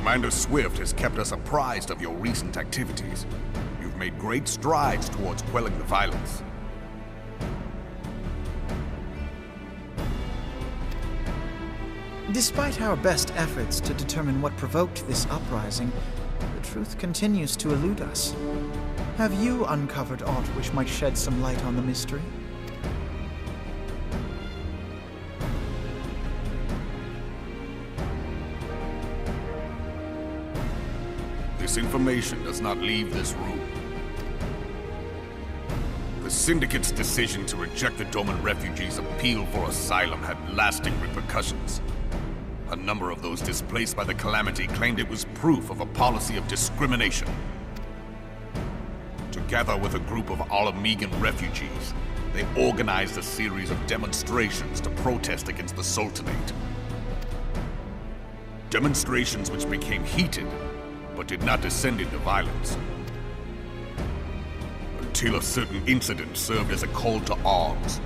Commander Swift has kept us apprised of your recent activities. You've made great strides towards quelling the violence. Despite our best efforts to determine what provoked this uprising, the truth continues to elude us. Have you uncovered aught which might shed some light on the mystery? This information does not leave this room. The Syndicate's decision to reject the Doman refugees' appeal for asylum had lasting repercussions. A number of those displaced by the calamity claimed it was proof of a policy of discrimination. Together with a group of Alamegan refugees, they organized a series of demonstrations to protest against the Sultanate. Demonstrations which became heated, but did not descend into violence. Until a certain incident served as a call to arms.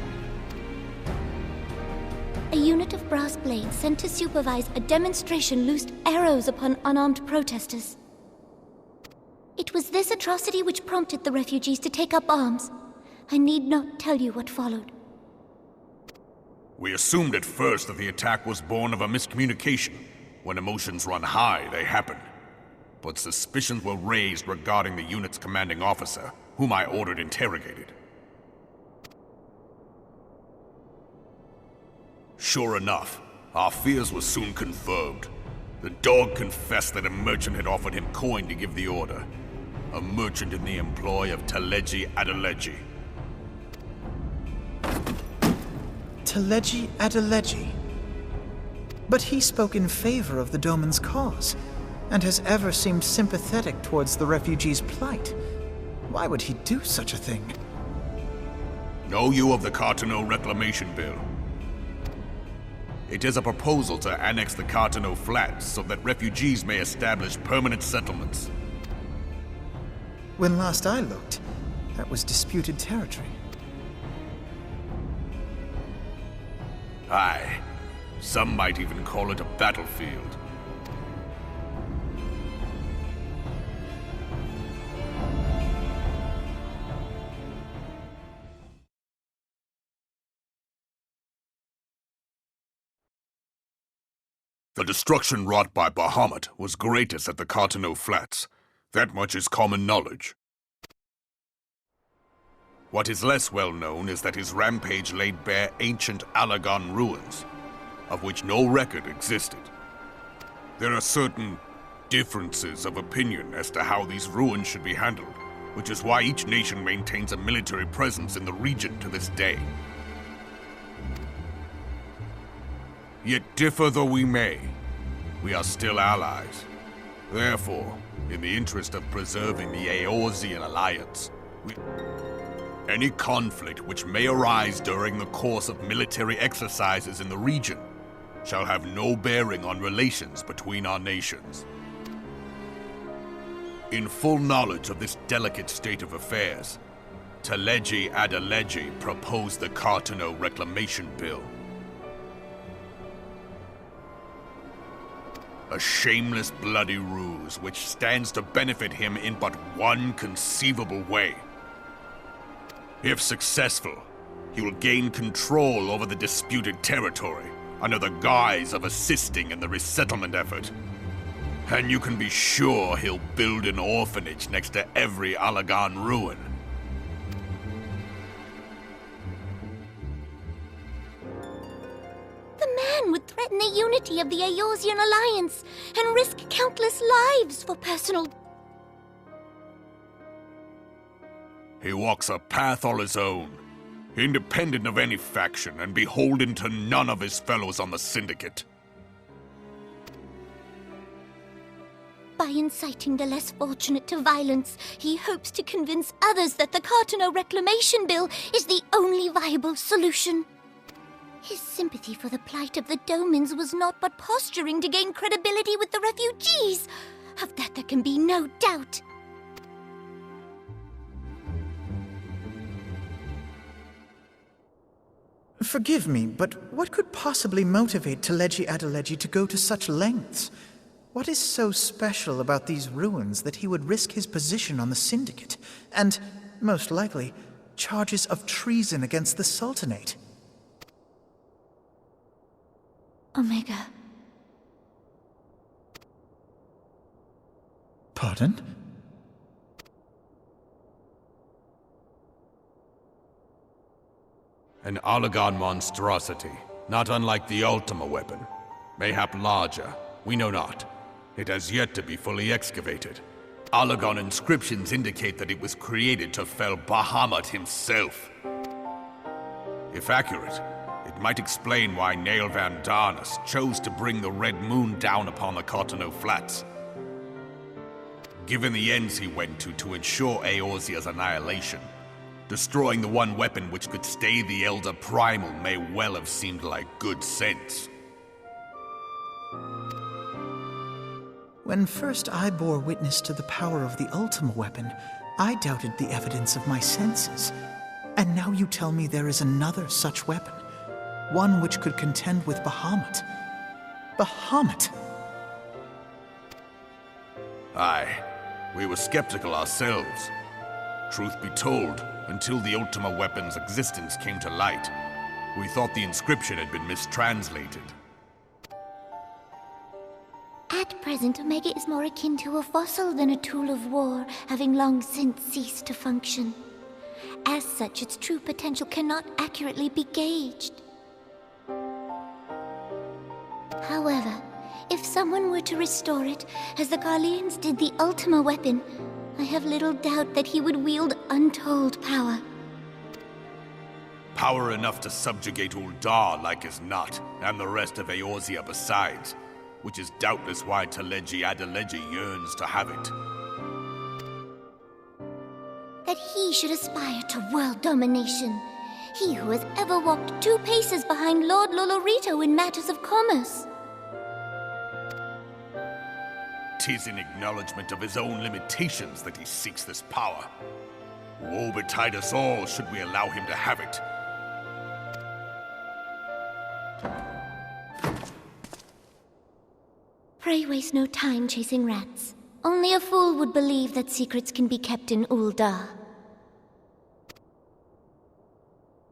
A unit of brass blades sent to supervise a demonstration loosed arrows upon unarmed protesters. It was this atrocity which prompted the refugees to take up arms. I need not tell you what followed. We assumed at first that the attack was born of a miscommunication. When emotions run high, they happen. But suspicions were raised regarding the unit's commanding officer, whom I ordered interrogated. Sure enough, our fears were soon confirmed. The dog confessed that a merchant had offered him coin to give the order. A merchant in the employ of Teleji Adeleji. Teleji Adeleji? But he spoke in favor of the Doman's cause, and has ever seemed sympathetic towards the refugees' plight. Why would he do such a thing? Know you of the Cartano Reclamation Bill? It is a proposal to annex the Cartano Flats so that refugees may establish permanent settlements. When last I looked, that was disputed territory. Aye. Some might even call it a battlefield. The destruction wrought by Bahamut was greatest at the Cartano Flats. That much is common knowledge. What is less well known is that his rampage laid bare ancient Alagan ruins, of which no record existed. There are certain differences of opinion as to how these ruins should be handled, which is why each nation maintains a military presence in the region to this day. Yet differ though we may, we are still allies. Therefore, in the interest of preserving the Eorzean alliance, any conflict which may arise during the course of military exercises in the region shall have no bearing on relations between our nations. In full knowledge of this delicate state of affairs, Teleji Adeleji proposed the Cartano Reclamation Bill. A shameless, bloody ruse which stands to benefit him in but one conceivable way. If successful, he will gain control over the disputed territory under the guise of assisting in the resettlement effort. And you can be sure he'll build an orphanage next to every Alagan ruin. The man would threaten the unity of the Eorzean alliance and risk countless lives for personal... He walks a path all his own, independent of any faction and beholden to none of his fellows on the Syndicate. By inciting the less fortunate to violence, he hopes to convince others that the Cartano Reclamation Bill is the only viable solution. His sympathy for the plight of the Domans was not but posturing to gain credibility with the refugees. Of that there can be no doubt. Forgive me, but what could possibly motivate Teleji Adeleji to go to such lengths? What is so special about these ruins that he would risk his position on the Syndicate, and, most likely, charges of treason against the Sultanate? Omega. Pardon? An Allagan monstrosity, not unlike the Ultima weapon. Mayhap larger, we know not. It has yet to be fully excavated. Allagan inscriptions indicate that it was created to fell Bahamut himself. If accurate, it might explain why Nail Van Darnus chose to bring the Red Moon down upon the Cotonou Flats. Given the ends he went to ensure Eorzea's annihilation, destroying the one weapon which could stay the Elder Primal may well have seemed like good sense. When first I bore witness to the power of the Ultima weapon, I doubted the evidence of my senses. And now you tell me there is another such weapon, one which could contend with Bahamut. Bahamut! Aye, we were skeptical ourselves. Truth be told, until the Ultima weapon's existence came to light, we thought the inscription had been mistranslated. At present, Omega is more akin to a fossil than a tool of war, having long since ceased to function. As such, its true potential cannot accurately be gauged. However, if someone were to restore it, as the Garleans did the Ultima weapon, I have little doubt that he would wield untold power. Power enough to subjugate Uldar like as not, and the rest of Eorzea besides, which is doubtless why Teleji Adeleji yearns to have it. That he should aspire to world domination. He who has ever walked 2 paces behind Lord Lolorito in matters of commerce. 'Tis in acknowledgement of his own limitations that he seeks this power. Woe betide us all should we allow him to have it. Pray waste no time chasing rats. Only a fool would believe that secrets can be kept in Uldar.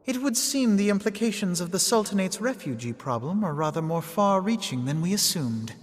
It would seem the implications of the Sultanate's refugee problem are rather more far-reaching than we assumed.